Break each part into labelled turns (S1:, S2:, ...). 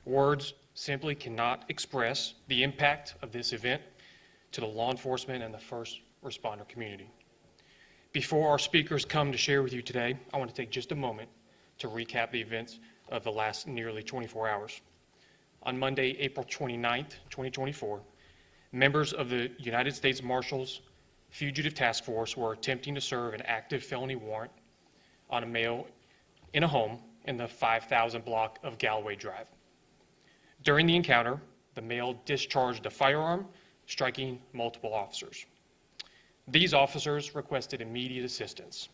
S1: Words simply cannot express the impact of this event to the law enforcement and the first responder community. Before our speakers come to share with you today, I want to take just a moment to recap the events of the last nearly 24 hours. On Monday, April 29th, 2024, members of the United States Marshal's Fugitive Task Force were attempting to serve an active felony warrant on a male in a home in the 5,000 block of Galloway Drive. During the encounter, the male discharged a firearm, striking multiple officers. These officers requested immediate assistance.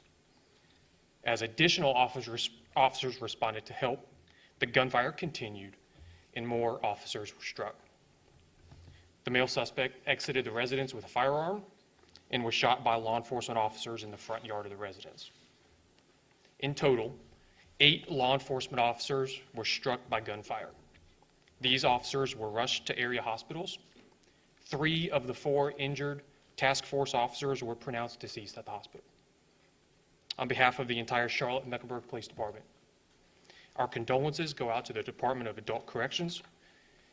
S1: As additional officers responded to help, the gunfire continued and more officers were struck. The male suspect exited the residence with a firearm and was shot by law enforcement officers in the front yard of the residence. In total, 8 law enforcement officers were struck by gunfire. These officers were rushed to area hospitals. 3 of the 4 injured task force officers were pronounced deceased at the hospital. On behalf of the entire Charlotte-Mecklenburg Police Department, our condolences go out to the Department of Adult Corrections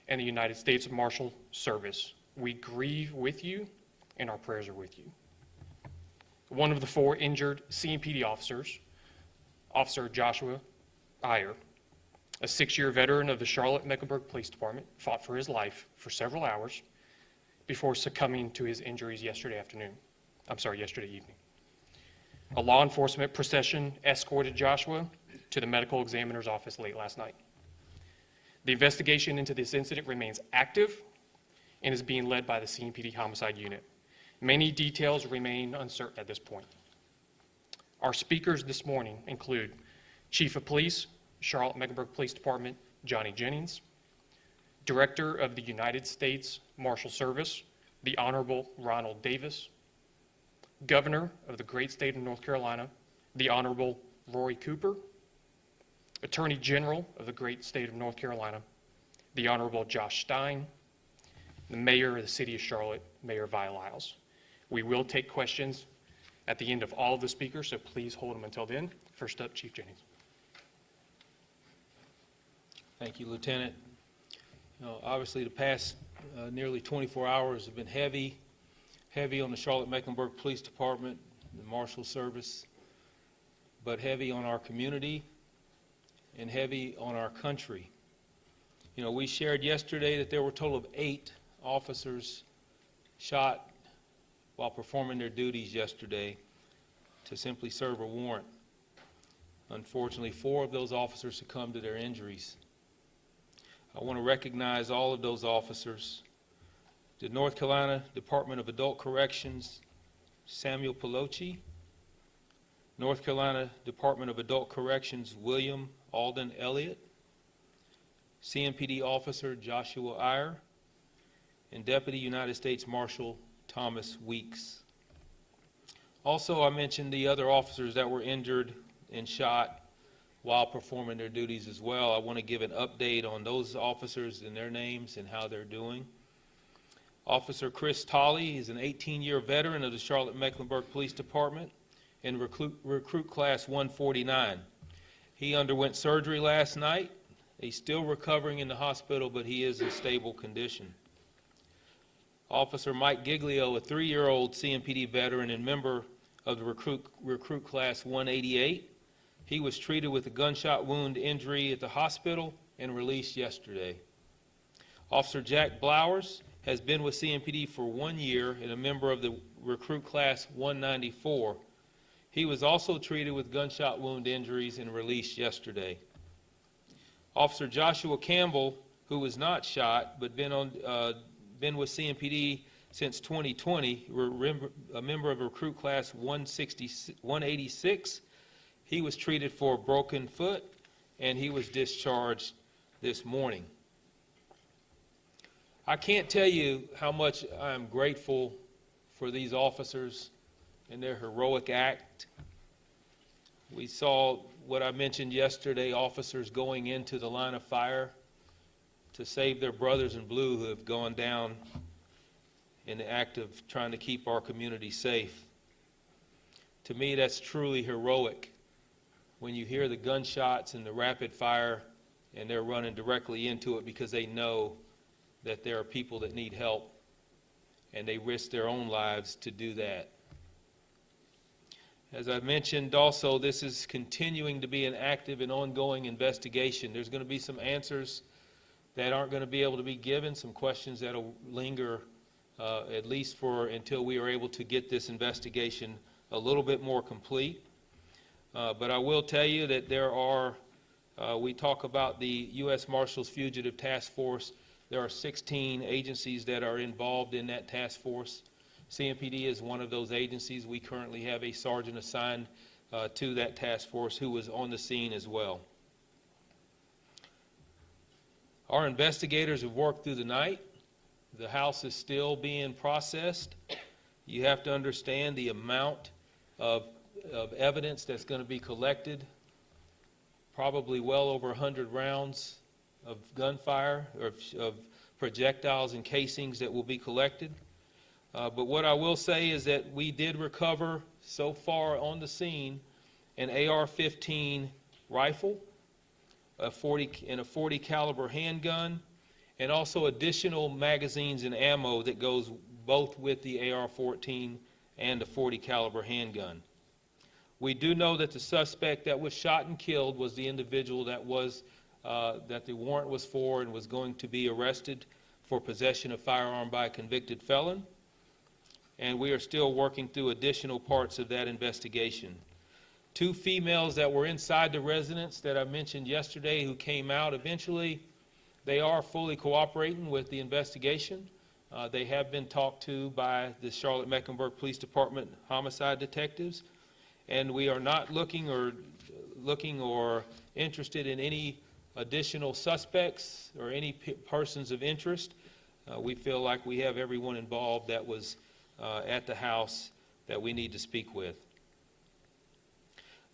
S1: and the United States Marshal Service. We grieve with you, and our prayers are with you. One of the 4 injured CMPD officers, Officer Joshua Iyer, a 6-year veteran of the Charlotte-Mecklenburg Police Department, fought for his life for several hours before succumbing to his injuries yesterday evening. A law enforcement procession escorted Joshua to the medical examiner's office late last night. The investigation into this incident remains active and is being led by the CMPD Homicide Unit. Many details remain uncertain at this point. Our speakers this morning include Chief of Police, Charlotte-Mecklenburg Police Department, Johnny Jennings, Director of the United States Marshal Service, the Honorable Ronald Davis, Governor of the great state of North Carolina, the Honorable Roy Cooper, Attorney General of the great state of North Carolina, the Honorable Josh Stein, the Mayor of the City of Charlotte, Mayor Vi Lyles. We will take questions at the end of all of the speakers, so please hold them until then. First up, Chief Jennings.
S2: Thank you, Lieutenant. Obviously, the past nearly 24 hours have been heavy on the Charlotte-Mecklenburg Police Department, the Marshal Service, but heavy on our community and heavy on our country. We shared yesterday that there were a total of 8 officers shot while performing their duties yesterday to simply serve a warrant. Unfortunately, 4 of those officers succumbed to their injuries. I want to recognize all of those officers. The North Carolina Department of Adult Corrections, Samuel Pelosi. North Carolina Department of Adult Corrections, William Alden Elliott. CMPD Officer Joshua Iyer. And Deputy United States Marshal Thomas Weeks. Also, I mentioned the other officers that were injured and shot while performing their duties as well. I want to give an update on those officers and their names and how they're doing. Officer Chris Tolley is an 18-year veteran of the Charlotte-Mecklenburg Police Department in recruit class 149. He underwent surgery last night. He's still recovering in the hospital, but he is in stable condition. Officer Mike Giglio, a 3-year-old CMPD veteran and member of the recruit class 188. He was treated with a gunshot wound injury at the hospital and released yesterday. Officer Jack Blowers has been with CMPD for 1 year and a member of the recruit class 194. He was also treated with gunshot wound injuries and released yesterday. Officer Joshua Campbell, who was not shot but been with CMPD since 2020, a member of recruit class 186. He was treated for a broken foot and he was discharged this morning. I can't tell you how much I'm grateful for these officers and their heroic act. We saw what I mentioned yesterday, officers going into the line of fire to save their brothers in blue who have gone down in the act of trying to keep our community safe. To me, that's truly heroic when you hear the gunshots and the rapid fire and they're running directly into it because they know that there are people that need help, and they risk their own lives to do that. As I mentioned also, this is continuing to be an active and ongoing investigation. There's going to be some answers that aren't going to be able to be given, some questions that will linger at least for until we are able to get this investigation a little bit more complete. But I will tell you that there are, we talk about the U.S. Marshals Fugitive Task Force. There are 16 agencies that are involved in that task force. CMPD is one of those agencies. We currently have a sergeant assigned to that task force who was on the scene as well. Our investigators have worked through the night. The house is still being processed. You have to understand the amount of evidence that's going to be collected, probably well over 100 rounds of gunfire or of projectiles and casings that will be collected. But what I will say is that we did recover so far on the scene an AR-15 rifle, a 40 caliber handgun, and also additional magazines and ammo that goes both with the AR-14 and the 40 caliber handgun. We do know that the suspect that was shot and killed was the individual that the warrant was for and was going to be arrested for possession of firearm by a convicted felon. And we are still working through additional parts of that investigation. 2 females that were inside the residence that I mentioned yesterday who came out eventually, they are fully cooperating with the investigation. They have been talked to by the Charlotte-Mecklenburg Police Department homicide detectives, and we are not looking or interested in any additional suspects or any persons of interest. We feel like we have everyone involved that was at the house that we need to speak with.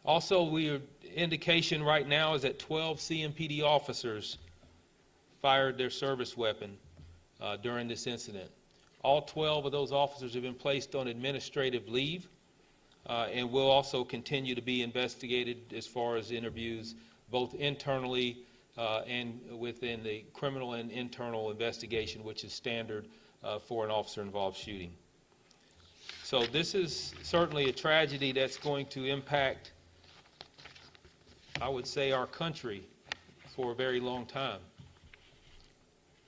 S2: Also, indication right now is that 12 CMPD officers fired their service weapon during this incident. All 12 of those officers have been placed on administrative leave and will also continue to be investigated as far as interviews, both internally and within the criminal and internal investigation, which is standard for an officer-involved shooting. So this is certainly a tragedy that's going to impact, I would say, our country for a very long time.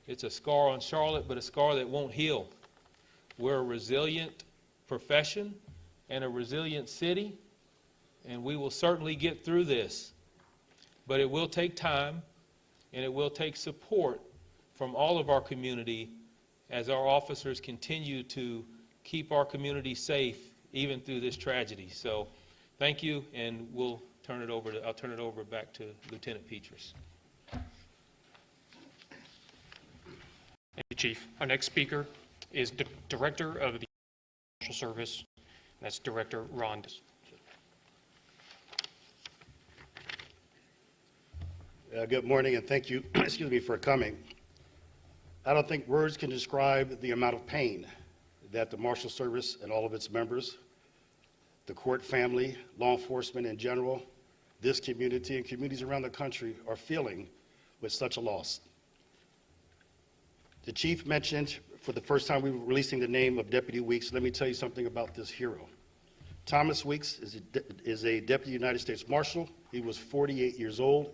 S2: It's a scar on Charlotte, but a scar that won't heal. We're a resilient profession and a resilient city, and we will certainly get through this. But it will take time, and it will take support from all of our community as our officers continue to keep our community safe even through this tragedy. So thank you, and I'll turn it over back to Lieutenant Petrus.
S1: Thank you, Chief. Our next speaker is the Director of the Marshal Service, and that's Director Ron.
S3: Good morning, and thank you, excuse me, for coming. I don't think words can describe the amount of pain that the Marshal Service and all of its members, the court family, law enforcement in general, this community and communities around the country are feeling with such a loss. The Chief mentioned for the first time we were releasing the name of Deputy Weeks. Let me tell you something about this hero. Thomas Weeks is a Deputy United States Marshal. He was 48 years old.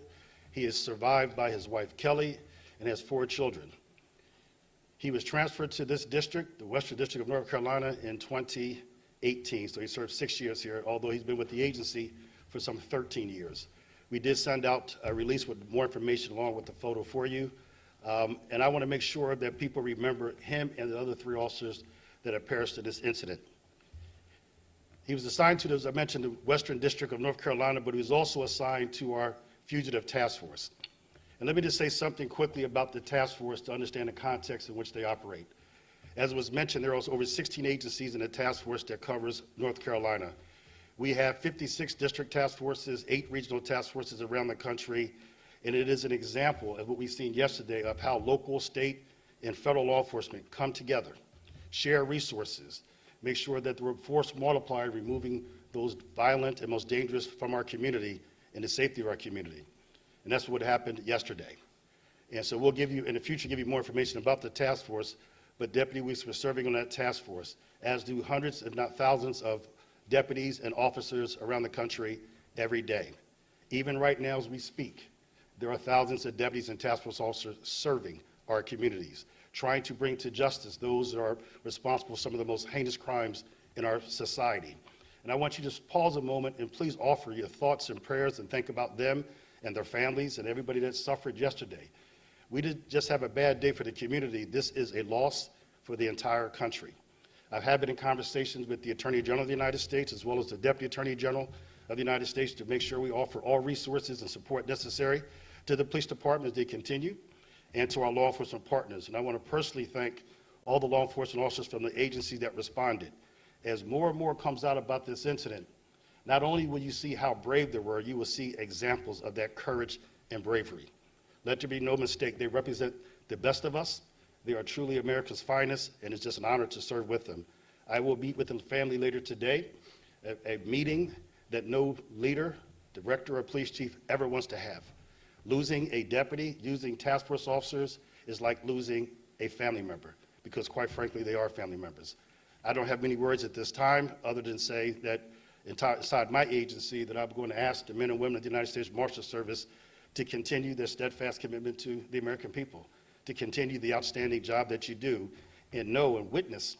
S3: He is survived by his wife Kelly and has 4 children. He was transferred to this district, the Western District of North Carolina, in 2018. So he served 6 years here, although he's been with the agency for some 13 years. We did send out a release with more information along with the photo for you. And I want to make sure that people remember him and the other 3 officers that have perished in this incident. He was assigned to, as I mentioned, the Western District of North Carolina, but he was also assigned to our Fugitive Task Force. And let me just say something quickly about the task force to understand the context in which they operate. As was mentioned, there are over 16 agencies in the task force that covers North Carolina. We have 56 district task forces, 8 regional task forces around the country, and it is an example of what we've seen yesterday of how local, state, and federal law enforcement come together, share resources, make sure that the force multiplier, removing those violent and most dangerous from our community and the safety of our community. And that's what happened yesterday. And so we'll give you, in the future, give you more information about the task force, but Deputy Weeks was serving on that task force, as do hundreds, if not thousands, of deputies and officers around the country every day. Even right now as we speak, there are thousands of deputies and task force officers serving our communities, trying to bring to justice those that are responsible for some of the most heinous crimes in our society. And I want you to just pause a moment and please offer your thoughts and prayers and think about them and their families and everybody that suffered yesterday. We didn't just have a bad day for the community. This is a loss for the entire country. I have been in conversations with the Attorney General of the United States as well as the Deputy Attorney General of the United States to make sure we offer all resources and support necessary to the police department as they continue and to our law enforcement partners. And I want to personally thank all the law enforcement officers from the agency that responded. As more and more comes out about this incident, not only will you see how brave they were, you will see examples of that courage and bravery. Let there be no mistake, they represent the best of us. They are truly America's finest, and it's just an honor to serve with them. I will meet with the family later today, a meeting that no leader, director, or police chief ever wants to have. Losing a deputy, losing task force officers is like losing a family member, because quite frankly, they are family members. I don't have many words at this time other than say that inside my agency that I'm going to ask the men and women of the United States Marshal Service to continue their steadfast commitment to the American people, to continue the outstanding job that you do, and know and witness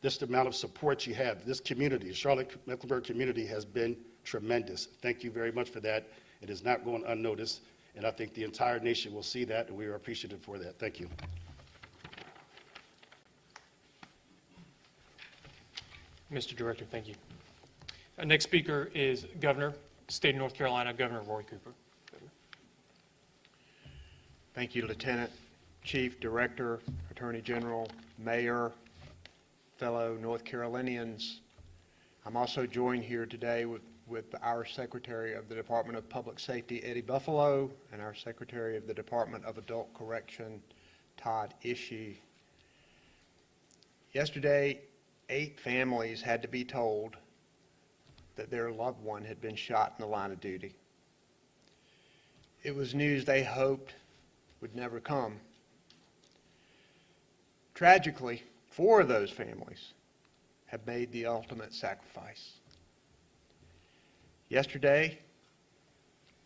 S3: just the amount of support you have. This community, the Charlotte-Mecklenburg community, has been tremendous. Thank you very much for that. It is not going unnoticed, and I think the entire nation will see that, and we are appreciative for that. Thank you.
S1: Mr. Director, thank you. Our next speaker is Governor, State of North Carolina, Governor Roy Cooper.
S4: Thank you, Lieutenant, Chief, Director, Attorney General, Mayor, fellow North Carolinians. I'm also joined here today with our Secretary of the Department of Public Safety, Eddie Buffalo, and our Secretary of the Department of Adult Correction, Todd Ishii. Yesterday, 8 families had to be told that their loved one had been shot in the line of duty. It was news they hoped would never come. Tragically, 4 of those families have made the ultimate sacrifice. Yesterday,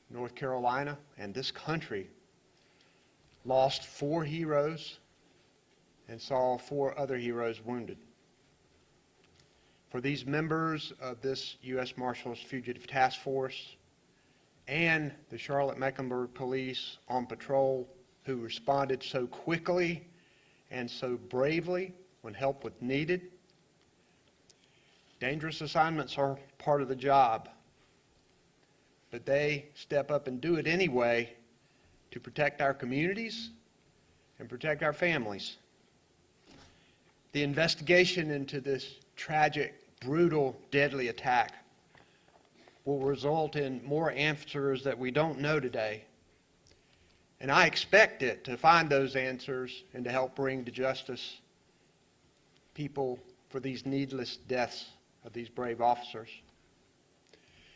S4: North Carolina and this country lost 4 heroes and saw 4 other heroes wounded. For these members of this U.S. Marshals Fugitive Task Force and the Charlotte-Mecklenburg Police on patrol who responded so quickly and so bravely when help was needed. Dangerous assignments are part of the job, but they step up and do it anyway to protect our communities and protect our families. The investigation into this tragic, brutal, deadly attack will result in more answers that we don't know today. And I expect it to find those answers and to help bring to justice people for these needless deaths of these brave officers.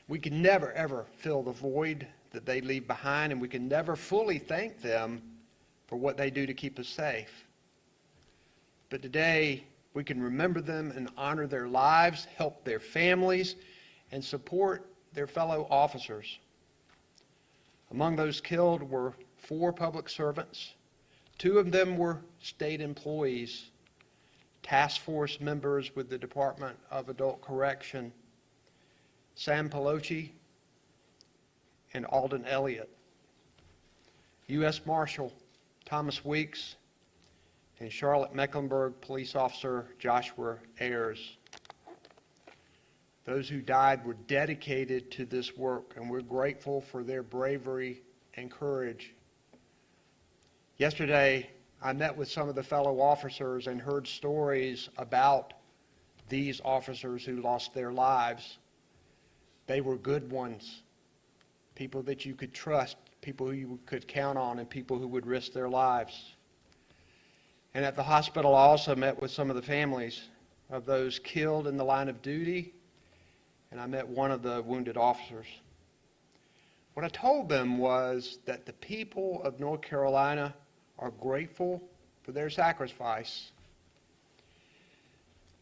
S4: We can never, ever fill the void that they leave behind, and we can never fully thank them for what they do to keep us safe. But today, we can remember them and honor their lives, help their families, and support their fellow officers. Among those killed were 4 public servants. 2 of them were state employees, task force members with the Department of Adult Correction, Sam Pelosi and Alden Elliott, U.S. Marshal Thomas Weeks, and Charlotte-Mecklenburg Police Officer Joshua Ayers. Those who died were dedicated to this work, and we're grateful for their bravery and courage. Yesterday, I met with some of the fellow officers and heard stories about these officers who lost their lives. They were good ones, people that you could trust, people who you could count on, and people who would risk their lives. And at the hospital, I also met with some of the families of those killed in the line of duty, and I met one of the wounded officers. What I told them was that the people of North Carolina are grateful for their sacrifice.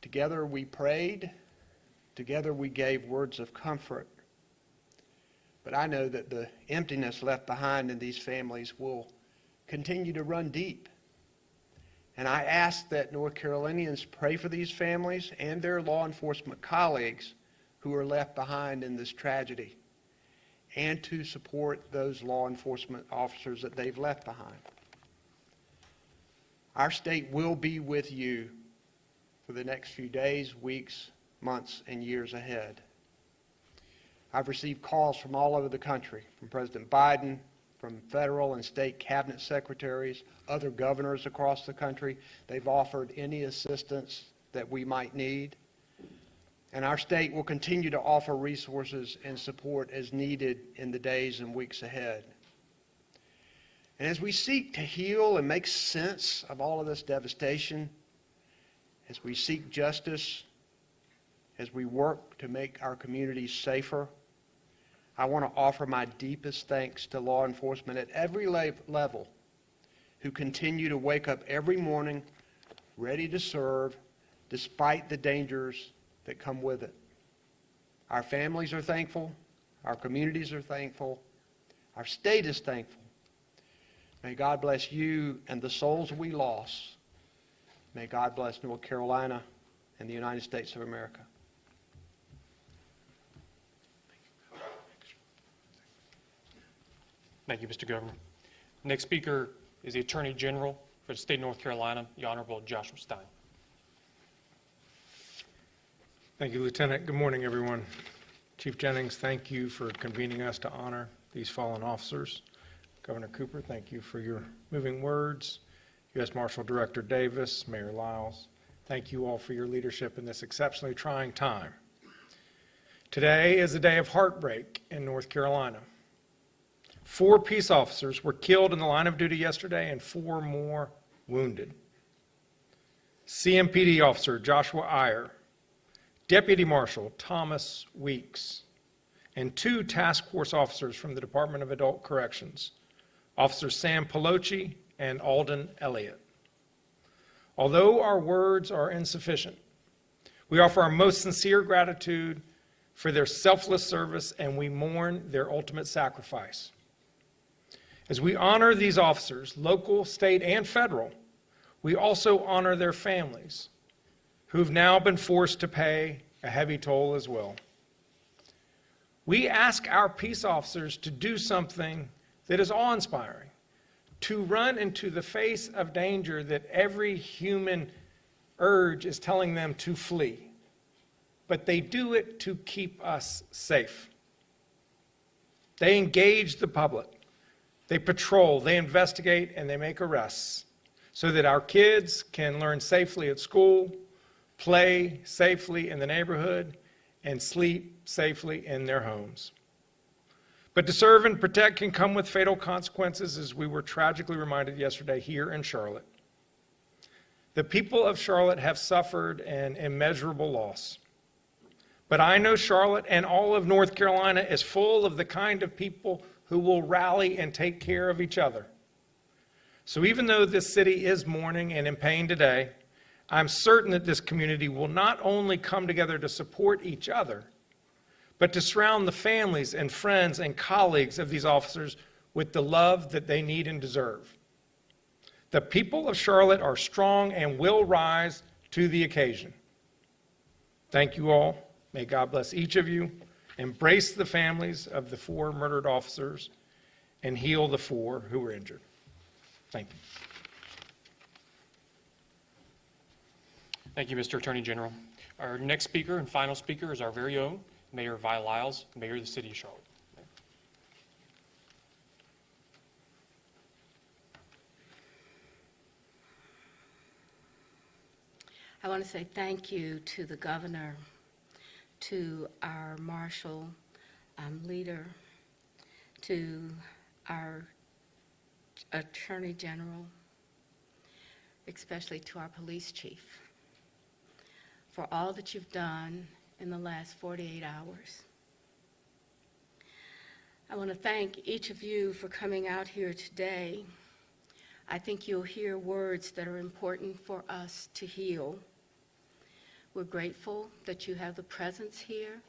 S4: Together we prayed, together we gave words of comfort. But I know that the emptiness left behind in these families will continue to run deep. And I ask that North Carolinians pray for these families and their law enforcement colleagues who are left behind in this tragedy, and to support those law enforcement officers that they've left behind. Our state will be with you for the next few days, weeks, months, and years ahead. I've received calls from all over the country, from President Biden, from federal and state cabinet secretaries, other governors across the country. They've offered any assistance that we might need. And our state will continue to offer resources and support as needed in the days and weeks ahead. And as we seek to heal and make sense of all of this devastation, as we seek justice, as we work to make our communities safer, I want to offer my deepest thanks to law enforcement at every level who continue to wake up every morning ready to serve despite the dangers that come with it. Our families are thankful. Our communities are thankful. Our state is thankful. May God bless you and the souls we lost. May God bless North Carolina and the United States of America.
S1: Thank you, Mr. Governor. Next speaker is the Attorney General for the state of North Carolina, the Honorable Joshua Stein.
S5: Thank you, Lieutenant. Good morning, everyone. Chief Jennings, thank you for convening us to honor these fallen officers. Governor Cooper, thank you for your moving words. U.S. Marshal Director Davis, Mayor Lyles, thank you all for your leadership in this exceptionally trying time. Today is a day of heartbreak in North Carolina. 4 peace officers were killed in the line of duty yesterday and 4 more wounded. CMPD officer Joshua Iyer, Deputy Marshal Thomas Weeks, and 2 task force officers from the Department of Adult Corrections, Officers Sam Pelosi and Alden Elliott. Although our words are insufficient, we offer our most sincere gratitude for their selfless service, and we mourn their ultimate sacrifice. As we honor these officers, local, state, and federal, we also honor their families, who've now been forced to pay a heavy toll as well. We ask our peace officers to do something that is awe-inspiring, to run into the face of danger that every human urge is telling them to flee. But they do it to keep us safe. They engage the public. They patrol, they investigate, and they make arrests so that our kids can learn safely at school, play safely in the neighborhood, and sleep safely in their homes. But to serve and protect can come with fatal consequences, as we were tragically reminded yesterday here in Charlotte. The people of Charlotte have suffered an immeasurable loss. But I know Charlotte and all of North Carolina is full of the kind of people who will rally and take care of each other. So even though this city is mourning and in pain today, I'm certain that this community will not only come together to support each other, but to surround the families and friends and colleagues of these officers with the love that they need and deserve. The people of Charlotte are strong and will rise to the occasion. Thank you all. May God bless each of you. Embrace the families of the 4 murdered officers and heal the 4 who were injured. Thank you.
S1: Thank you, Mr. Attorney General. Our next speaker and final speaker is our very own Mayor Vi Lyles, Mayor of the City of Charlotte.
S6: I want to say thank you to the governor, to our marshal leader, to our attorney general, especially to our police chief, for all that you've done in the last 48 hours. I want to thank each of you for coming out here today. I think you'll hear words that are important for us to heal. We're grateful that you have the presence here.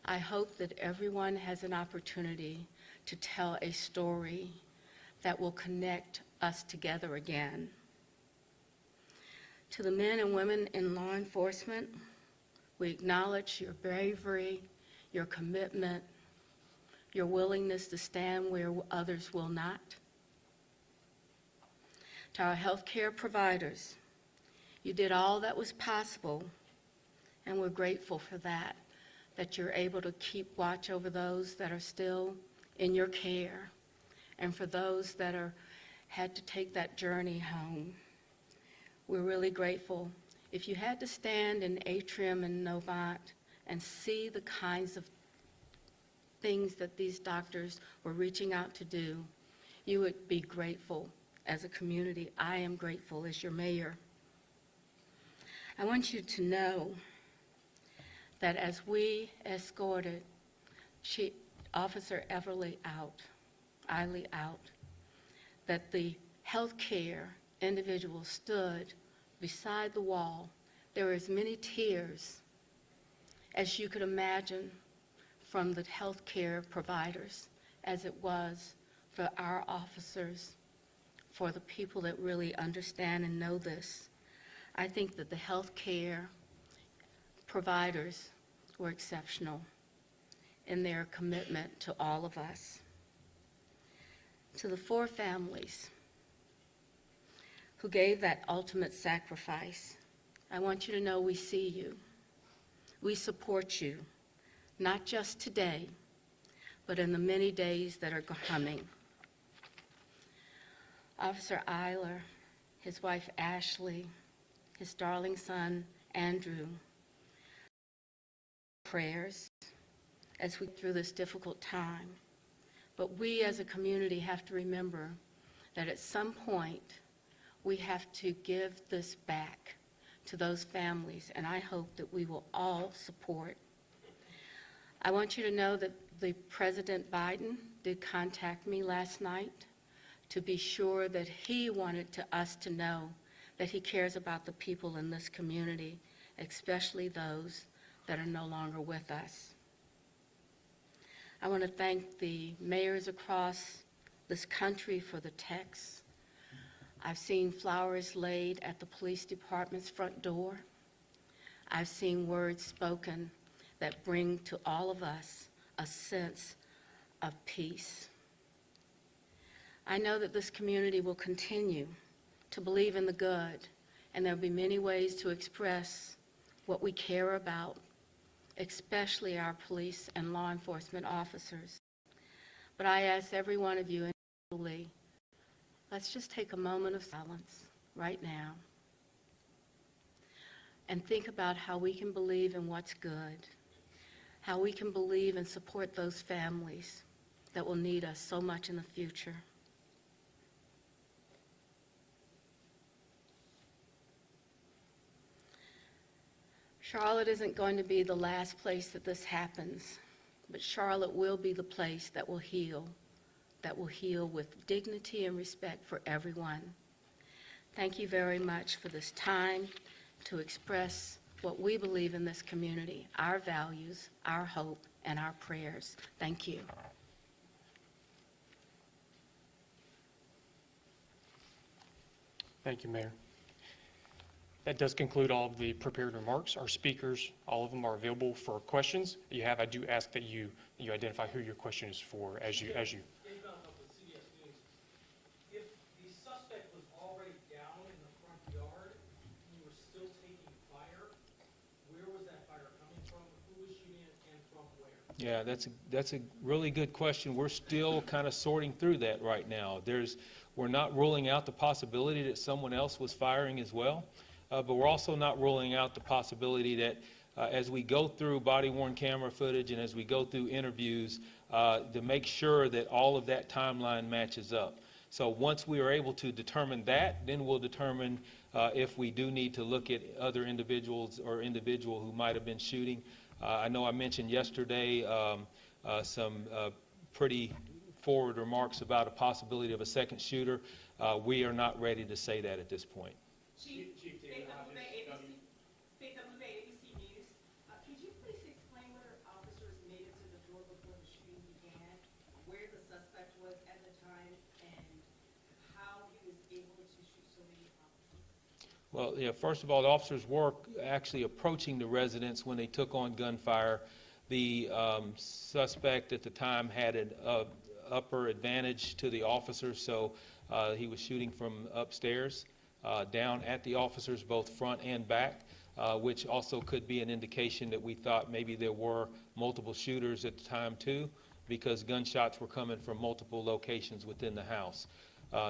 S6: I hope that everyone has an opportunity to tell a story that will connect us together again. To the men and women in law enforcement, we acknowledge your bravery, your commitment, your willingness to stand where others will not. To our healthcare providers, you did all that was possible, and we're grateful for that, that you're able to keep watch over those that are still in your care, and for those that had to take that journey home. We're really grateful. If you had to stand in Atrium and Novant and see the kinds of things that these doctors were reaching out to do, you would be grateful as a community. I am grateful as your mayor. I want you to know that as we escorted Officer Eileen out, that the healthcare individual stood beside the wall. There were as many tears as you could imagine from the healthcare providers as it was for our officers, for the people that really understand and know this. I think that the healthcare providers were exceptional in their commitment to all of us. To the 4 families who gave that ultimate sacrifice, I want you to know we see you. We support you, not just today, but in the many days that are coming. Officer Eiler, his wife Ashley, his darling son Andrew, prayers as we go through this difficult time. But we as a community have to remember that at some point we have to give this back to those families, and I hope that we will all support. I want you to know that the President Biden did contact me last night to be sure that he wanted us to know that he cares about the people in this community, especially those that are no longer with us. I want to thank the mayors across this country for the texts. I've seen flowers laid at the police department's front door. I've seen words spoken that bring to all of us a sense of peace. I know that this community will continue to believe in the good, and there'll be many ways to express what we care about, especially our police and law enforcement officers. But I ask every one of you individually, let's just take a moment of silence right now and think about how we can believe in what's good, how we can believe and support those families that will need us so much in the future. Charlotte isn't going to be the last place that this happens, but Charlotte will be the place that will heal with dignity and respect for everyone. Thank you very much for this time to express what we believe in this community, our values, our hope, and our prayers. Thank you.
S1: Thank you, Mayor. That does conclude all of the prepared remarks. Our speakers, all of them are available for questions that you have. I do ask that you identify who your question is for as you.
S7: Dave Malcolm with CBS News. If the suspect was already down in the front yard and you were still taking fire, where was that fire coming from? Who was shooting it and from where?
S2: Yeah, that's a really good question. We're still kind of sorting through that right now. We're not ruling out the possibility that someone else was firing as well, but we're also not ruling out the possibility that as we go through body-worn camera footage and as we go through interviews, to make sure that all of that timeline matches up. So once we are able to determine that, then we'll determine if we do need to look at other individuals or individual who might have been shooting. I know I mentioned yesterday some pretty forward remarks about a possibility of a second shooter. We are not ready to say that at this point.
S8: Chief David Hodges, WABC News. Could you please explain whether officers made it to the door before the shooting began, where the suspect was at the time, and how he was able to shoot so many officers?
S2: Well, yeah, first of all, the officers were actually approaching the residence when they took on gunfire. The suspect at the time had an upper advantage to the officers, so he was shooting from upstairs down at the officers, both front and back, which also could be an indication that we thought maybe there were multiple shooters at the time too, because gunshots were coming from multiple locations within the house.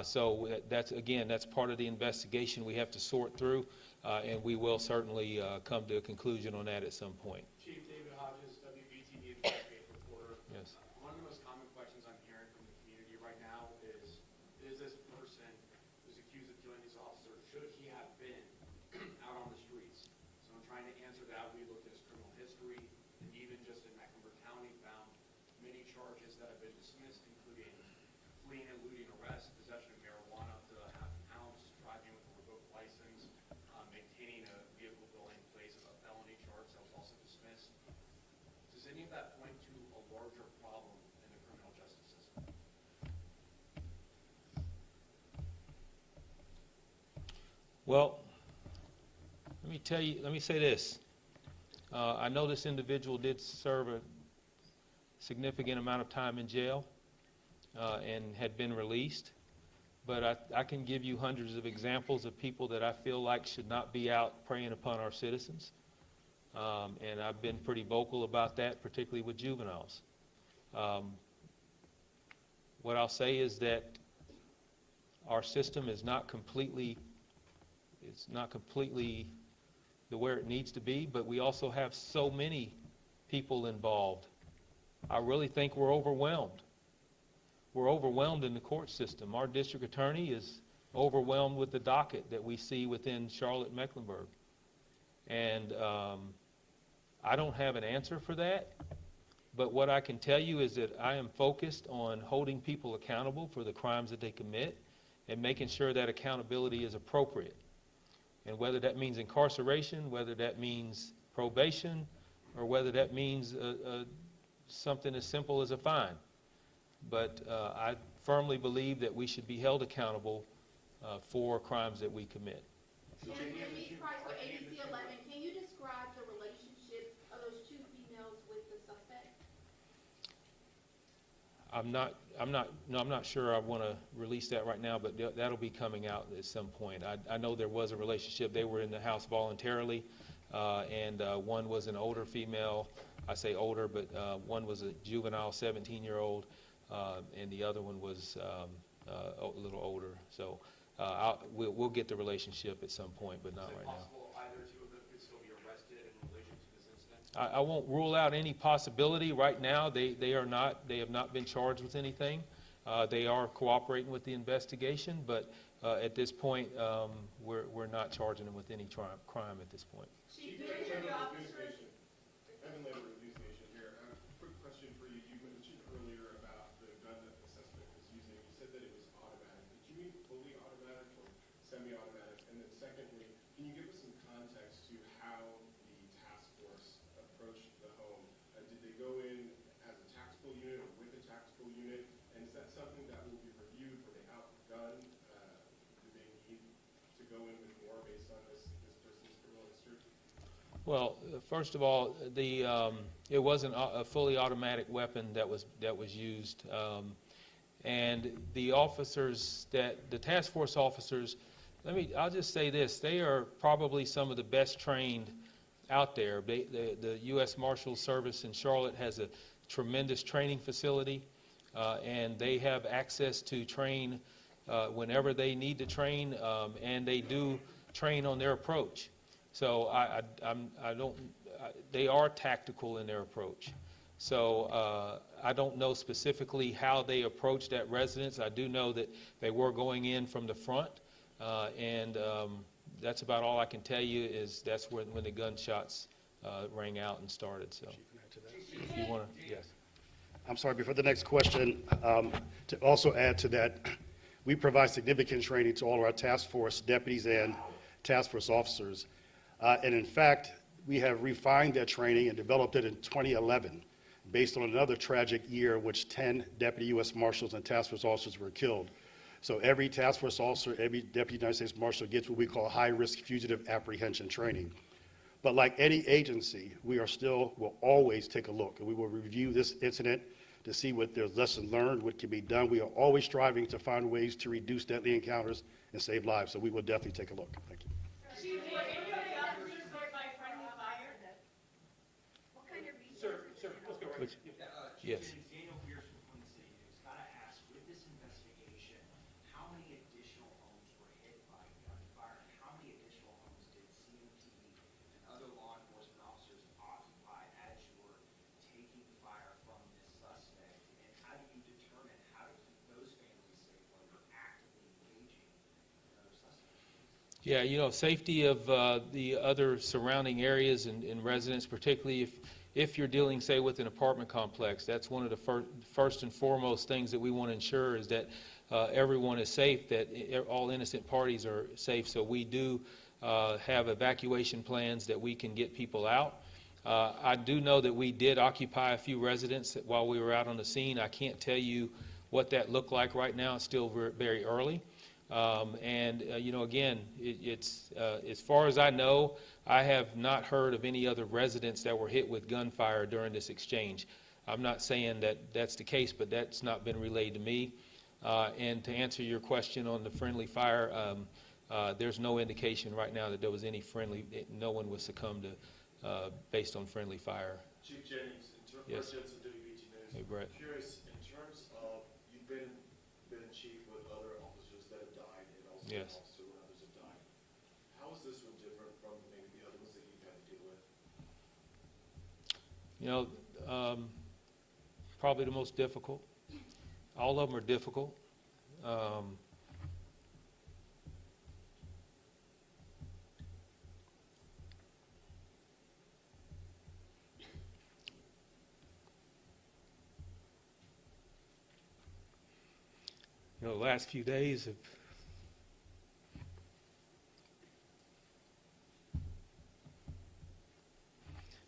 S2: So that's part of the investigation we have to sort through, and we will certainly come to a conclusion on that at some point.
S9: Chief David Hodges, WBTV investigative reporter.
S2: Yes.
S9: One of the most common questions I'm hearing from the community right now is this person who's accused of killing these officers, should he have been out on the streets? So I'm trying to answer that. We looked at his criminal history, and even just in Mecklenburg County, found many charges that have been dismissed, including fleeing and eluding arrest, possession of marijuana up to half an ounce, driving with a revoked license, maintaining a vehicle going in place of a felony charge that was also dismissed. Does any of that point to a larger problem in the criminal justice system?
S2: Well, let me say this. I know this individual did serve a significant amount of time in jail and had been released, but I can give you hundreds of examples of people that I feel like should not be out preying upon our citizens. And I've been pretty vocal about that, particularly with juveniles. What I'll say is that our system is not completely the where it needs to be, but we also have so many people involved. I really think we're overwhelmed. We're overwhelmed in the court system. Our district attorney is overwhelmed with the docket that we see within Charlotte, Mecklenburg. And I don't have an answer for that, but what I can tell you is that I am focused on holding people accountable for the crimes that they commit and making sure that accountability is appropriate. And whether that means incarceration, whether that means probation, or whether that means something as simple as a fine. But I firmly believe that we should be held accountable for crimes that we commit.
S10: And Ms. Price, with ABC 11, can you describe the relationship of those two females with the suspect?
S2: I'm not sure I want to release that right now, but that'll be coming out at some point. I know there was a relationship. They were in the house voluntarily, and one was an older female. I say older, but one was a juvenile 17-year-old, and the other one was a little older. So we'll get the relationship at some point, but not right now.
S9: Is it possible either two of them could still be arrested in relation to this incident?
S2: I won't rule out any possibility right now. They have not been charged with anything. They are cooperating with the investigation, but at this point, we're not charging them with any crime at this point.
S10: Chief, do any of the officers?
S11: Evan Labor, News Nation here. Quick question for you. You mentioned earlier about the gun that the suspect was using. You said that it was automatic. Did you mean fully automatic or semi-automatic? And then secondly, can you give us some context to how the task force approached the home? Did they go in as a tactical unit or with a tactical unit? And is that something that will be reviewed? Were they outgunned? Do they need to go in with more based on this person's criminal history?
S2: Well, first of all, it wasn't a fully automatic weapon that was used, and the officers the task force officers, I'll just say this: they are probably some of the best trained out there. The U.S. Marshal Service in Charlotte has a tremendous training facility, and they have access to train whenever they need to train, and they do train on their approach. So they are tactical in their approach. So I don't know specifically how they approached that residence. I do know that they were going in from the front, and that's about all I can tell you. Is that's when the gunshots rang out and started. So, if you want to, yes.
S3: I'm sorry, before the next question, to also add to that, we provide significant training to all of our task force deputies and task force officers. And in fact, we have refined that training and developed it in 2011 based on another tragic year in which 10 deputy U.S. Marshals and task force officers were killed. So every task force officer, every deputy United States Marshal gets what we call high-risk fugitive apprehension training. But like any agency, will always take a look, and we will review this incident to see what there's lessons learned, what can be done. We are always striving to find ways to reduce deadly encounters and save lives, so we will definitely take a look. Thank you.
S8: Chief, were any of the officers hurt by friendly fire? What kind of resources?
S1: Sir, let's go right.
S2: Yes.
S12: Daniel Pearson from the City News. Gotta ask, with this investigation, how many additional homes were hit by gunfire, and how many additional homes did CMT and other law enforcement officers occupy as you were taking fire from this suspect? And how do you determine how to keep those families safe while you're actively engaging another suspect?
S2: Yeah, safety of the other surrounding areas and residents, particularly if you're dealing, say, with an apartment complex, that's one of the first and foremost things that we want to ensure is that everyone is safe, that all innocent parties are safe. So we do have evacuation plans that we can get people out. I do know that we did occupy a few residents while we were out on the scene. I can't tell you what that looked like right now. It's still very early. Again, it's as far as I know, I have not heard of any other residents that were hit with gunfire during this exchange. I'm not saying that that's the case, but that's not been relayed to me. And to answer your question on the friendly fire, there's no indication right now that there was any no one was succumbed to based on friendly fire.
S11: Chief Jennings,
S2: Yes.
S11: Jensen, WBT News.
S2: Hey, Brett.
S11: Curious, in terms of, you've been chief with other officers that have died and also an
S2: Yes.
S11: officer when others have died. How is this one different from maybe the other ones that you've had to deal with?
S2: Probably the most difficult. All of them are difficult. The last few days have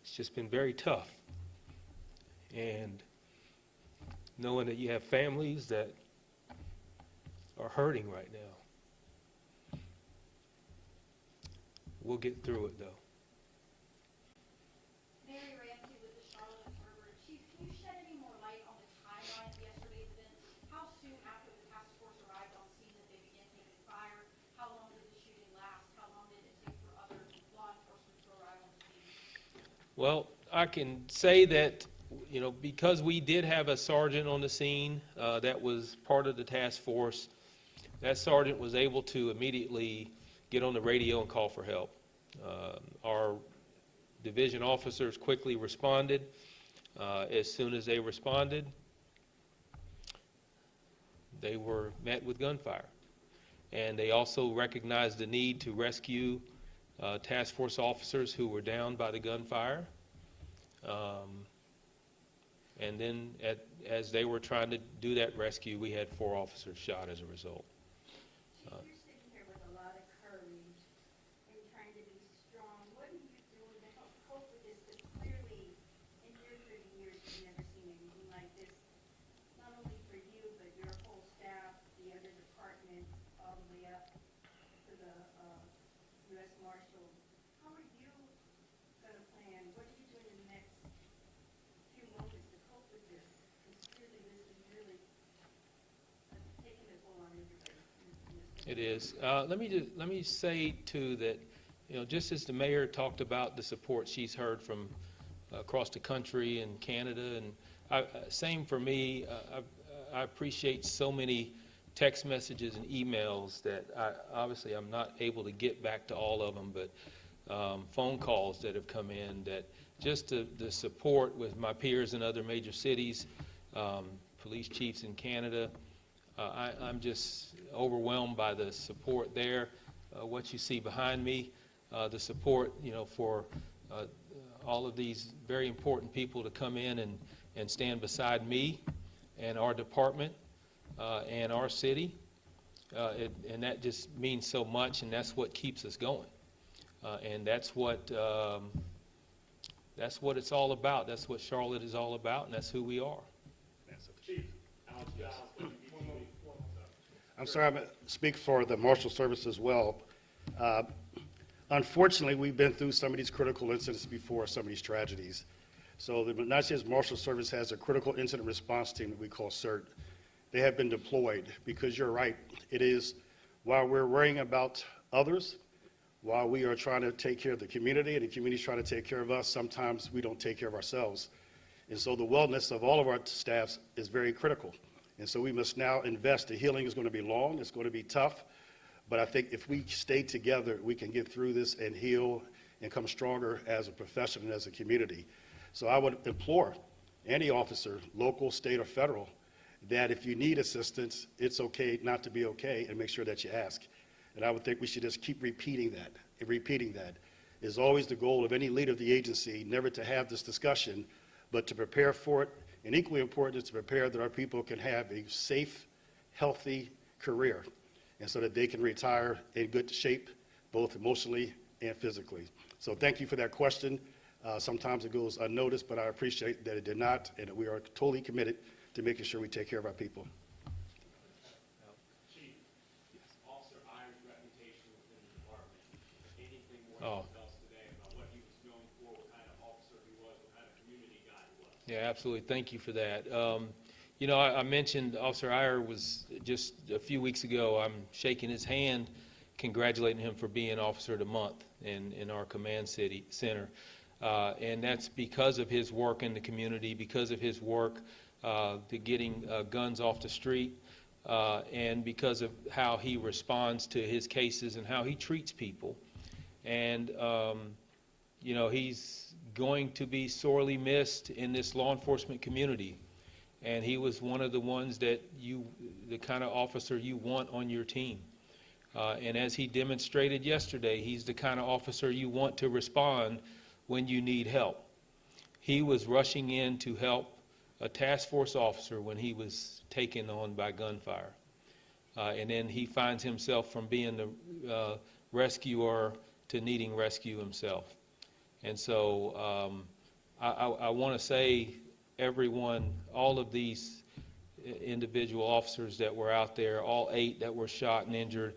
S2: it's just been very tough. And knowing that you have families that are hurting right now. We'll get through it, though.
S10: Mary Ramsey with the Charlotte Observer. Chief, can you shed any more light on the timeline of yesterday's events? How soon after the task force arrived on scene did they begin taking fire? How long did the shooting last? How long did it take for other law enforcement to arrive on the scene?
S2: Well, I can say that, because we did have a sergeant on the scene that was part of the task force, that sergeant was able to immediately get on the radio and call for help. Our division officers quickly responded. As soon as they responded, they were met with gunfire. And they also recognized the need to rescue task force officers who were down by the gunfire. And then as they were trying to do that rescue, we had 4 officers shot as a result.
S10: Chief, you're sitting here with a lot of courage and trying to be strong. What are you doing to help cope with this? Because clearly, in your 30 years, you've never seen anything like this, not only for you, but your whole staff, the other departments, all the way up to the U.S. Marshal. How are you going to plan? What are you doing in the next few moments to cope with this? Because clearly, this is really taking a toll on everybody.
S2: It is. Let me say too that, just as the mayor talked about the support she's heard from across the country and Canada, and same for me. I appreciate so many text messages and emails that obviously I'm not able to get back to all of them, but phone calls that have come in, that just the support with my peers in other major cities, police chiefs in Canada. I'm just overwhelmed by the support there. What you see behind me, the support, for all of these very important people to come in and stand beside me and our department and our city. And that just means so much, and that's what keeps us going. And that's what it's all about. That's what Charlotte is all about, and that's who we are.
S3: I'm sorry, I'm going to speak for the Marshal Service as well. Unfortunately, we've been through some of these critical incidents before, some of these tragedies. So the United States Marshal Service has a critical incident response team that we call CERT. They have been deployed because you're right. It is, while we're worrying about others, while we are trying to take care of the community and the community is trying to take care of us, sometimes we don't take care of ourselves. And so the wellness of all of our staffs is very critical. And so we must now invest. The healing is going to be long, it's going to be tough, but I think if we stay together, we can get through this and heal and come stronger as a profession and as a community. So I would implore any officer, local, state, or federal, that if you need assistance, it's okay not to be okay, and make sure that you ask. And I would think we should just keep repeating that. And repeating that is always the goal of any leader of the agency, never to have this discussion, but to prepare for it. And equally important is to prepare that our people can have a safe, healthy career, and so that they can retire in good shape, both emotionally and physically. So thank you for that question. Sometimes it goes unnoticed, but I appreciate that it did not, and that we are totally committed to making sure we take care of our people.
S9: Chief, Officer Iyer's reputation within the department, anything more to tell us today about what he was known for, what kind of officer he was, what kind of community guy he was?
S2: Yeah, absolutely. Thank you for that. You know, I mentioned Officer Iyer was just a few weeks ago, I'm shaking his hand, congratulating him for being Officer of the Month in our command center. And that's because of his work in the community, because of his work to getting guns off the street, and because of how he responds to his cases and how he treats people. And, you know, he's going to be sorely missed in this law enforcement community. And he was one of the ones that the kind of officer you want on your team. And as he demonstrated yesterday, he's the kind of officer you want to respond when you need help. He was rushing in to help a task force officer when he was taken on by gunfire. And then he finds himself from being the rescuer to needing rescue himself. And so I want to say, everyone, all of these individual officers that were out there, all 8 that were shot and injured,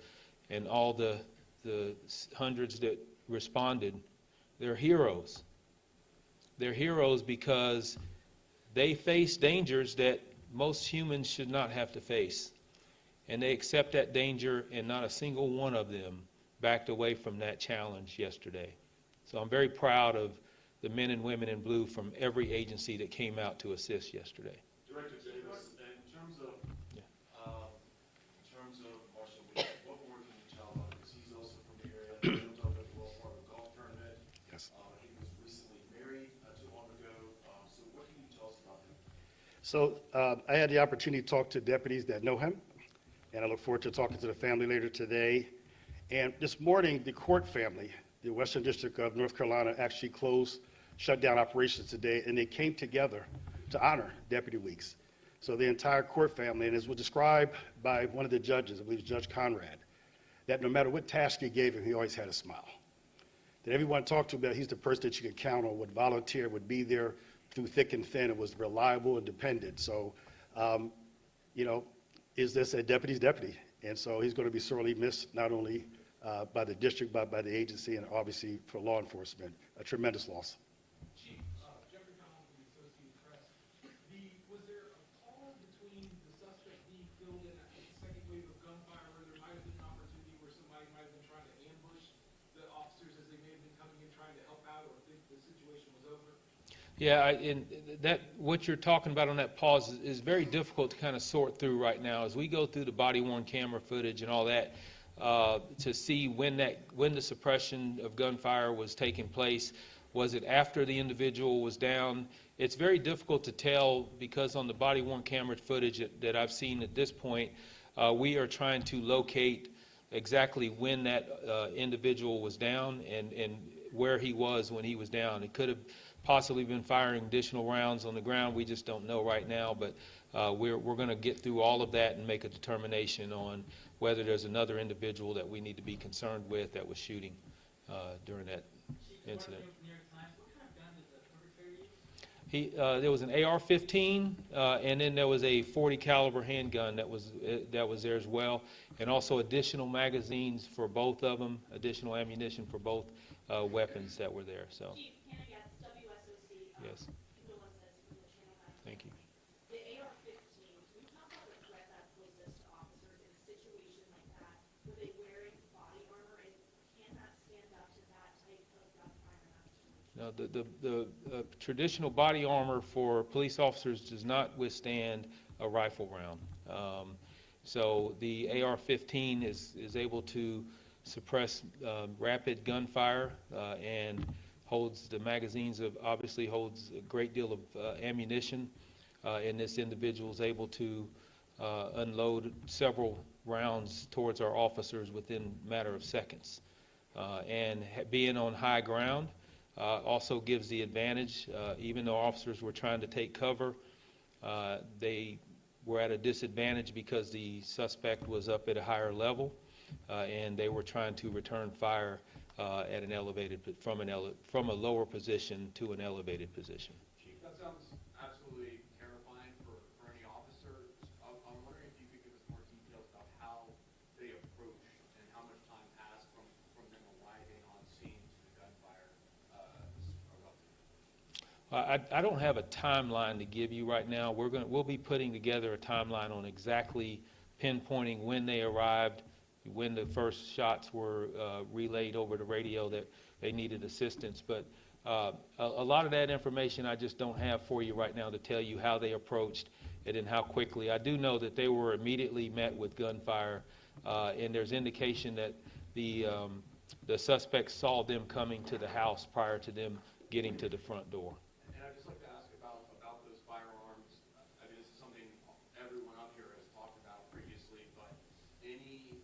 S2: and all the hundreds that responded, they're heroes. They're heroes because they face dangers that most humans should not have to face. And they accept that danger, and not a single one of them backed away from that challenge yesterday. So I'm very proud of the men and women in blue from every agency that came out to assist yesterday.
S9: Director Jennings, in terms of Marshal Weeks, what more can you tell about him? Because he's also from the area, he's over at the World Fargo Golf Tournament.
S3: Yes.
S9: He was recently married not too long ago. So what can you tell us about him?
S3: So I had the opportunity to talk to deputies that know him, and I look forward to talking to the family later today. And this morning, the Court family, the Western District of North Carolina, actually shut down operations today, and they came together to honor Deputy Weeks. So the entire Court family, and as was described by one of the judges, I believe Judge Conrad, that no matter what task you gave him, he always had a smile. That everyone talked to him about, he's the person that you could count on, would volunteer, would be there through thick and thin, and was reliable and dependent. So, you know, is this a deputy's deputy? And so he's going to be sorely missed, not only by the district, but by the agency, and obviously for law enforcement. A tremendous loss.
S7: Chief, Jeffrey Conlon from the Associated Press. Was there a call between the suspect being killed in a second wave of gunfire where there might have been an opportunity where somebody might have been trying to ambush the officers as they may have been coming in trying to help out, or think the situation was over?
S2: Yeah, and what you're talking about on that pause is very difficult to kind of sort through right now. As we go through the body-worn camera footage and all that, to see when the suppression of gunfire was taking place. Was it after the individual was down? It's very difficult to tell because on the body-worn camera footage that I've seen at this point, we are trying to locate exactly when that individual was down and where he was when he was down. It could have possibly been firing additional rounds on the ground. We just don't know right now, but we're going to get through all of that and make a determination on whether there's another individual that we need to be concerned with that was shooting during that incident. There was an AR-15, and then there was a .40 caliber handgun that was there as well, and also additional magazines for both of them, additional ammunition for both weapons that were there. So,
S8: Chief, can I guess, WSOC?
S2: yes,
S8: Condolences from the Channel 9.
S2: thank you.
S8: The AR-15, can you talk about the threat that poses to officers in a situation like that? Were they wearing body armor, and can that stand up to that type of gunfire in that situation?
S2: Now, the traditional body armor for police officers does not withstand a rifle round. So the AR-15 is able to suppress rapid gunfire and holds the magazines obviously holds a great deal of ammunition, and this individual is able to unload several rounds towards our officers within a matter of seconds. And being on high ground also gives the advantage. Even though officers were trying to take cover, they were at a disadvantage because the suspect was up at a higher level, and they were trying to return fire at an elevated, from a lower position to an elevated position.
S9: Chief, that sounds absolutely terrifying for any officer. I'm wondering if you could give us more details about how they approached and how much time passed from them arriving on scene to the gunfire erupting.
S2: I don't have a timeline to give you right now. We'll be putting together a timeline on exactly pinpointing when they arrived, when the first shots were relayed over the radio that they needed assistance. But a lot of that information I just don't have for you right now to tell you how they approached it and how quickly. I do know that they were immediately met with gunfire, and there's indication that the suspects saw them coming to the house prior to them getting to the front door.
S9: And I'd just like to ask about those firearms. I mean, this is something everyone up here has talked about previously, but any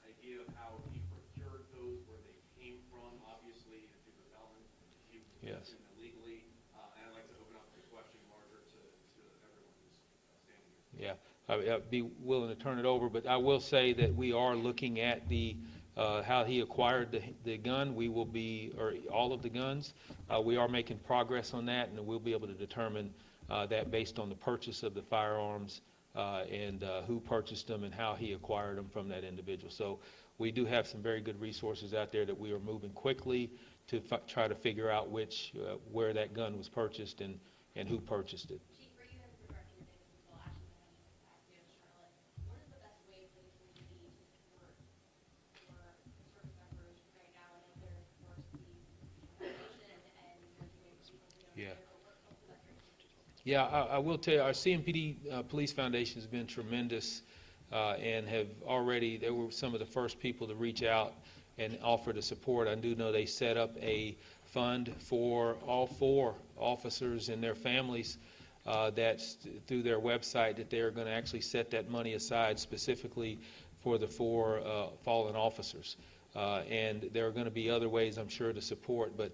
S9: idea of how he procured those, where they came from? Obviously, if he was a felon, he was
S2: Yes.
S9: them illegally. And I'd like to open up the question larger to everyone who's standing here.
S2: Yeah, I'd be willing to turn it over, but I will say that we are looking at how he acquired the gun. We will be, or all of the guns. We are making progress on that, and we'll be able to determine that based on the purchase of the firearms and who purchased them and how he acquired them from that individual. So we do have some very good resources out there that we are moving quickly to try to figure out where that gun was purchased and who purchased it.
S10: Chief, for you as the director of Davis Control Action Plan in Charlotte, what is the best way for the community to support your service members right now? I know there's, of course, the foundation and you're doing something over
S2: Yeah.
S10: there, but what's the best way to support?
S2: Yeah, I will tell you, our CMPD Police Foundation has been tremendous and have already, they were some of the first people to reach out and offer the support. I do know they set up a fund for all 4 officers and their families that's through their website, that they're going to actually set that money aside specifically for the 4 fallen officers. And there are going to be other ways, I'm sure, to support, but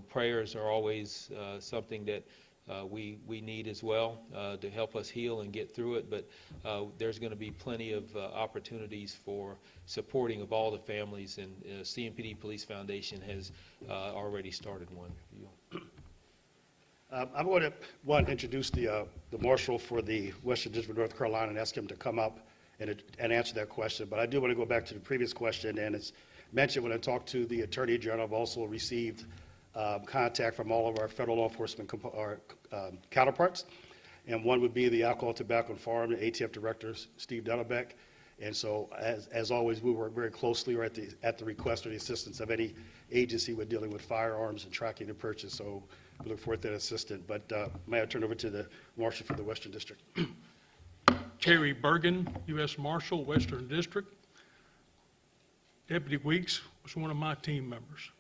S2: prayers are always something that we need as well to help us heal and get through it. But there's going to be plenty of opportunities for supporting of all the families, and CMPD Police Foundation has already started one.
S3: I'm going to introduce the Marshal for the Western District of North Carolina and ask him to come up and answer that question. But I do want to go back to the previous question, and it's mentioned when I talked to the Attorney General. I've also received contact from all of our federal law enforcement counterparts, and one would be the Alcohol, Tobacco, and Farm, the ATF Director, Steve Dennebeck. And so, as always, we work very closely or at the request or the assistance of any agency with dealing with firearms and tracking the purchase. So we look forward to that assistance. But may I turn over to the Marshal for the Western District?
S13: Terry Bergen, U.S. Marshal, Western District. Deputy Weeks was one of my team members.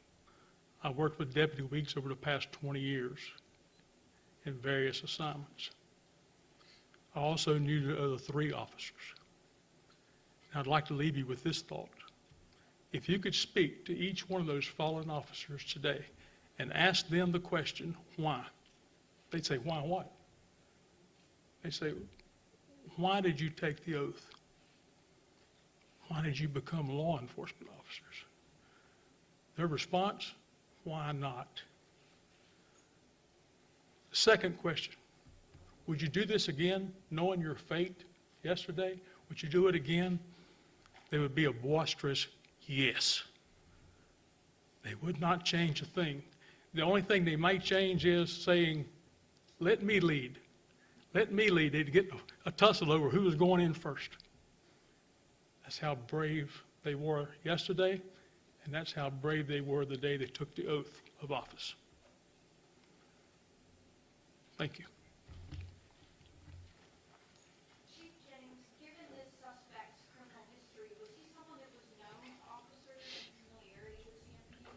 S13: I worked with Deputy Weeks over the past 20 years in various assignments. I also knew the other 3 officers. And I'd like to leave you with this thought. If you could speak to each one of those fallen officers today and ask them the question, why? They'd say, why what? They say, why did you take the oath? Why did you become law enforcement officers? Their response, why not? Second question, would you do this again, knowing your fate yesterday? Would you do it again? They would be a boisterous yes. They would not change a thing. The only thing they might change is saying, let me lead. Let me lead. They'd get a tussle over who was going in first. That's how brave they were yesterday, and that's how brave they were the day they took the oath of office. Thank you.
S10: Chief Jennings, given this suspect's criminal history, was he someone that was known to officers and familiarity with CMP?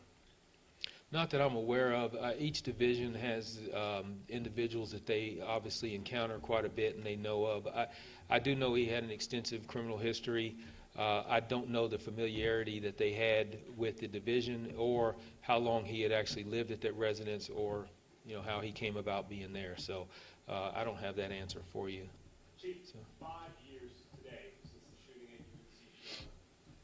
S2: Not that I'm aware of. Each division has individuals that they obviously encounter quite a bit and they know of. I do know he had an extensive criminal history. I don't know the familiarity that they had with the division or how long he had actually lived at that residence or, you know, how he came about being there. So I don't have that answer for you.
S11: Chief,
S2: So,
S11: 5 years today since the shooting at UNC.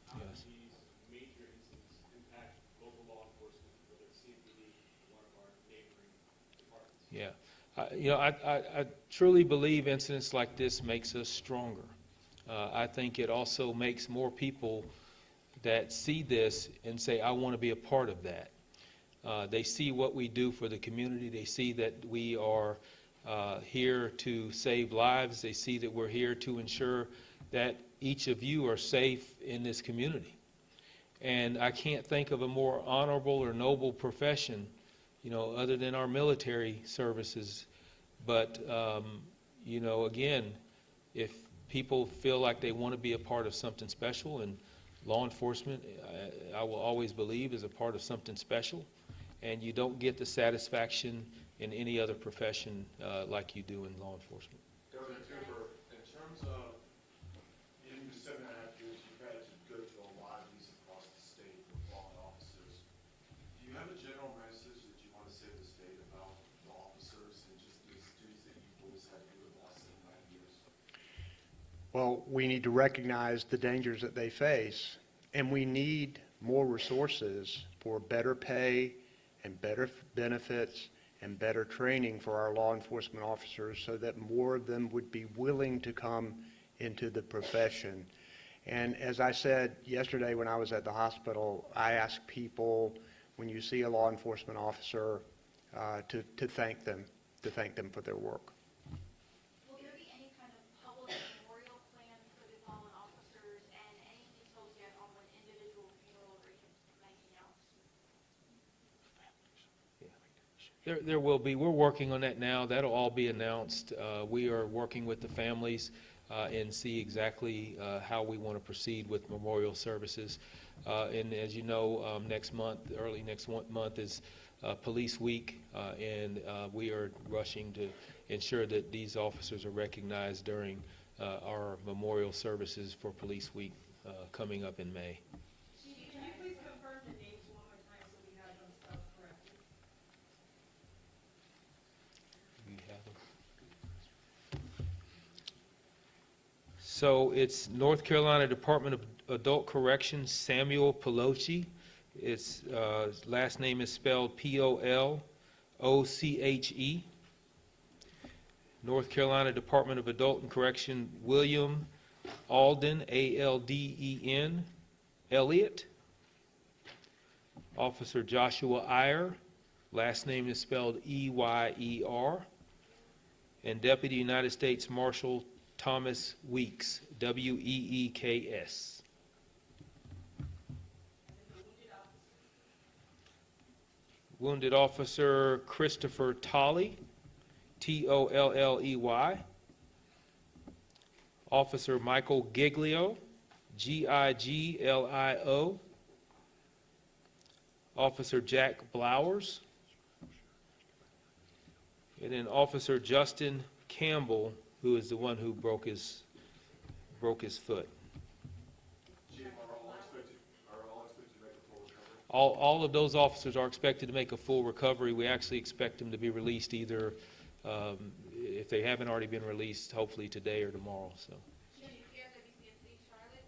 S11: How do
S2: Yes.
S11: these major incidents impact local law enforcement, whether it's CMPD or one of our neighboring departments?
S2: yeah. I truly believe incidents like this makes us stronger. I think it also makes more people that see this and say, I want to be a part of that. They see what we do for the community. They see that we are here to save lives. They see that we're here to ensure that each of you are safe in this community. And I can't think of a more honorable or noble profession, you know, other than our military services. But, you know, again, if people feel like they want to be a part of something special, and law enforcement, I will always believe, is a part of something special, and you don't get the satisfaction in any other profession like you do in law enforcement.
S11: Governor Cooper, in terms of, in the 7.5 years, you've had to go to a lot of these across the state with law officers. Do you have a general message that you want to say to the state about the officers and just these duties that you've always had to do in the last 7.5 years?
S4: Well, we need to recognize the dangers that they face, and we need more resources for better pay and better benefits and better training for our law enforcement officers so that more of them would be willing to come into the profession. And as I said yesterday when I was at the hospital, I ask people, when you see a law enforcement officer, to thank them for their work.
S10: Will there be any kind of public memorial plan for the fallen officers and any details yet on when individual funeral arrangements may be announced?
S2: There will be. We're working on that now. That'll all be announced. We are working with the families and see exactly how we want to proceed with memorial services. And as you know, next month, early next month is Police Week, and we are rushing to ensure that these officers are recognized during our memorial services for Police Week coming up in May.
S8: Can you please confirm the names one more time so we have them spelled correctly?
S2: You have them. So it's North Carolina Department of Adult Corrections, Samuel Peloche. His last name is spelled Polloche. North Carolina Department of Adult and Correction, William Alden, Alden, Elliott. Officer Joshua Iyer, last name is spelled Eyer. And Deputy United States Marshal Thomas Weeks, Weeks. Wounded Officer Christopher Tolley, Tolley. Officer Michael Giglio, Giglio. Officer Jack Blowers. And then Officer Justin Campbell, who is the one who broke his foot.
S11: Chief, are all expected to make a full recovery?
S2: all of those officers are expected to make a full recovery. We actually expect them to be released either, if they haven't already been released, hopefully today or tomorrow, so.
S14: Jennings, WCNC, Charlotte.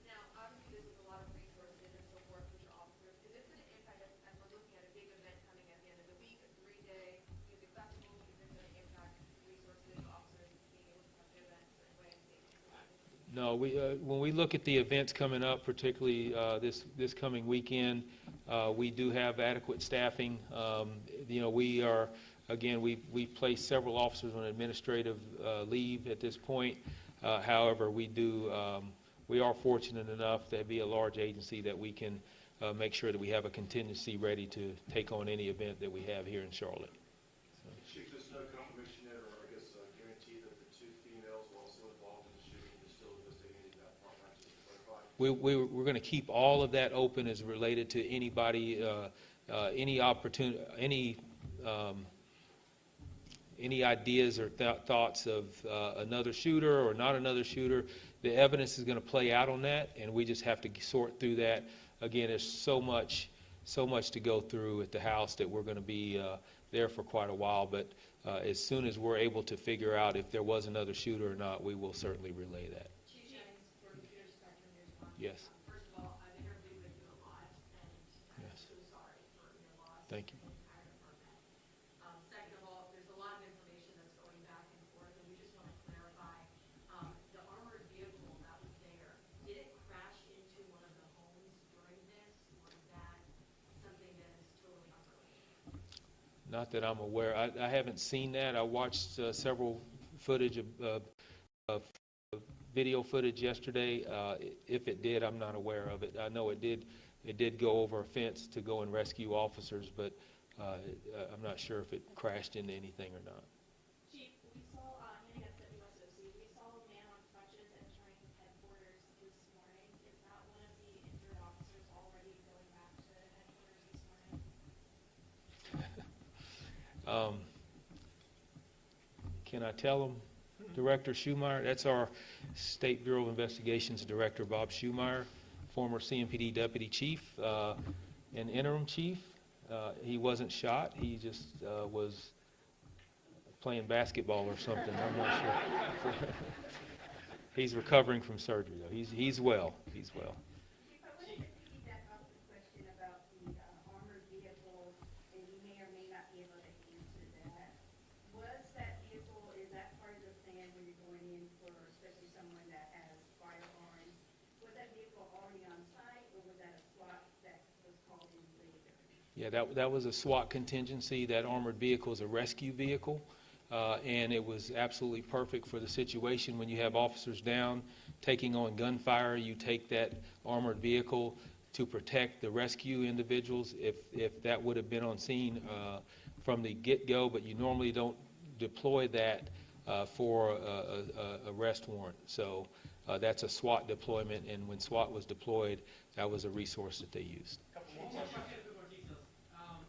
S14: Now, obviously, this is a lot of resources and so forth with your officers. Is this going to impact, as we're looking at a big event coming at the end of the week, a 3-day music festival, is this going to impact resources, officers being able to have their events and weddings, safety?
S2: No, when we look at the events coming up, particularly this coming weekend, we do have adequate staffing. We are, again, we've placed several officers on administrative leave at this point. However, we are fortunate enough to be a large agency that we can make sure that we have a contingency ready to take on any event that we have here in Charlotte.
S11: Chief, there's no confirmation yet, or I guess guarantee that the 2 females were also involved in the shooting. You're still investigating that part, not just to clarify?
S2: We're going to keep all of that open as related to anybody, any opportunity, any ideas or thoughts of another shooter or not another shooter. The evidence is going to play out on that, and we just have to sort through that. Again, there's so much to go through at the House that we're going to be there for quite a while. But as soon as we're able to figure out if there was another shooter or not, we will certainly relay that.
S14: Chief Jennings, for Computer Spectrum News One.
S2: Yes.
S14: First of all, I've interviewed with you a lot, and I'm
S2: Yes.
S14: so sorry for your loss.
S2: Thank you.
S14: in the entire department. Second of all, there's a lot of information that's going back and forth, and we just want to clarify, the armored vehicle that was there, did it crash into one of the homes during this, or is that something that is totally unrelated?
S2: Not that I'm aware. I haven't seen that. I watched several footage of video footage yesterday. If it did, I'm not aware of it. I know it did go over a fence to go and rescue officers, but I'm not sure if it crashed into anything or not.
S14: Chief, we saw, heading up 70 West OC, we saw a man on crutches entering headquarters this morning. Is that one of the injured officers already going back to headquarters this morning?
S2: Can I tell them, Director Schumeyer? That's our State Bureau of Investigations Director, Bob Schumeyer, former CMPD Deputy Chief and Interim Chief. He wasn't shot. He just was playing basketball or something. I'm not sure. He's recovering from surgery, though. He's well. He's well.
S10: Chief, I wanted to piggyback off the question about the armored vehicle, and you may or may not be able to answer that. Was that vehicle, is that part of the plan when you're going in for, especially someone that has firearms? Was that vehicle already on site, or was that a SWAT that was called in later?
S2: Yeah, that was a SWAT contingency. That armored vehicle is a rescue vehicle, and it was absolutely perfect for the situation. When you have officers down taking on gunfire, you take that armored vehicle to protect the rescue individuals if that would have been on scene from the get-go, but you normally don't deploy that for a arrest warrant. So that's a SWAT deployment, and when SWAT was deployed, that was a resource that they used.
S7: One more question, a bit more details. How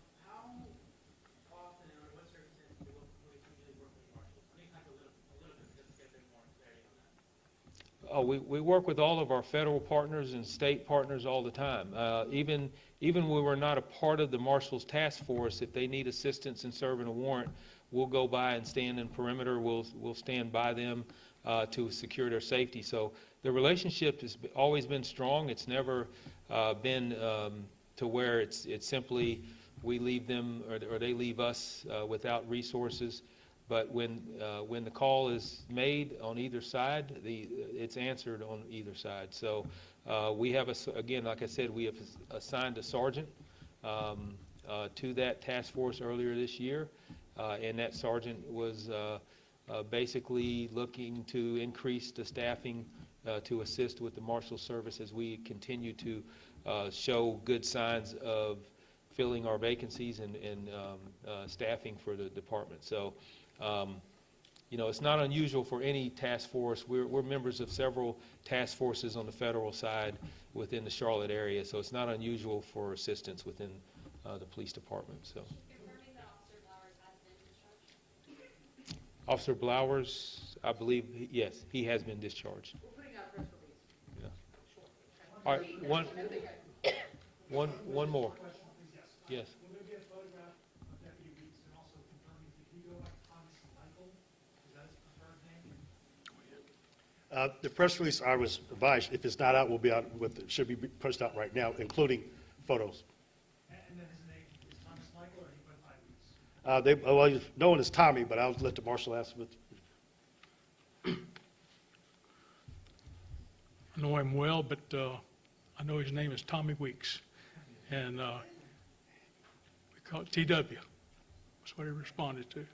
S7: often or what circumstances do we usually work with marshals? Let me talk a little bit just to get a bit more clarity on that.
S2: Oh, we work with all of our federal partners and state partners all the time. Even when we're not a part of the Marshal's task force, if they need assistance in serving a warrant, we'll go by and stand in perimeter. We'll stand by them to secure their safety. So the relationship has always been strong. It's never been to where it's simply we leave them or they leave us without resources. But when the call is made on either side, it's answered on either side. So we have, again, like I said, we have assigned a sergeant to that task force earlier this year, and that sergeant was basically looking to increase the staffing to assist with the Marshal Service as we continue to show good signs of filling our vacancies and staffing for the department. So, it's not unusual for any task force. We're members of several task forces on the federal side within the Charlotte area, so it's not unusual for assistance within the police department. So,
S14: Confirming that Officer Blowers has been discharged?
S2: Officer Blowers, I believe, yes, he has been discharged.
S14: We're putting out a press release.
S2: Yeah. All right, One more. Yes.
S7: Will there be a photograph of Deputy Weeks and also confirming, did he go by Thomas Michael? Is that his preferred name?
S3: The press release, I was advised, if it's not out, will be out should be pushed out right now, including photos.
S7: And then his name is Thomas Michael, or he went by Weeks?
S3: Well, he's known as Tommy, but I'll let the marshal ask.
S13: I know him well, but I know his name is Tommy Weeks. And we call it TW. That's what he responded to.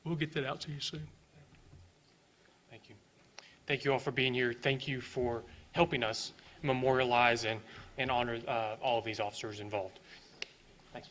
S13: We'll get that out to you soon.
S1: Thank you. Thank you all for being here. Thank you for helping us memorialize and honor all of these officers involved. Thanks.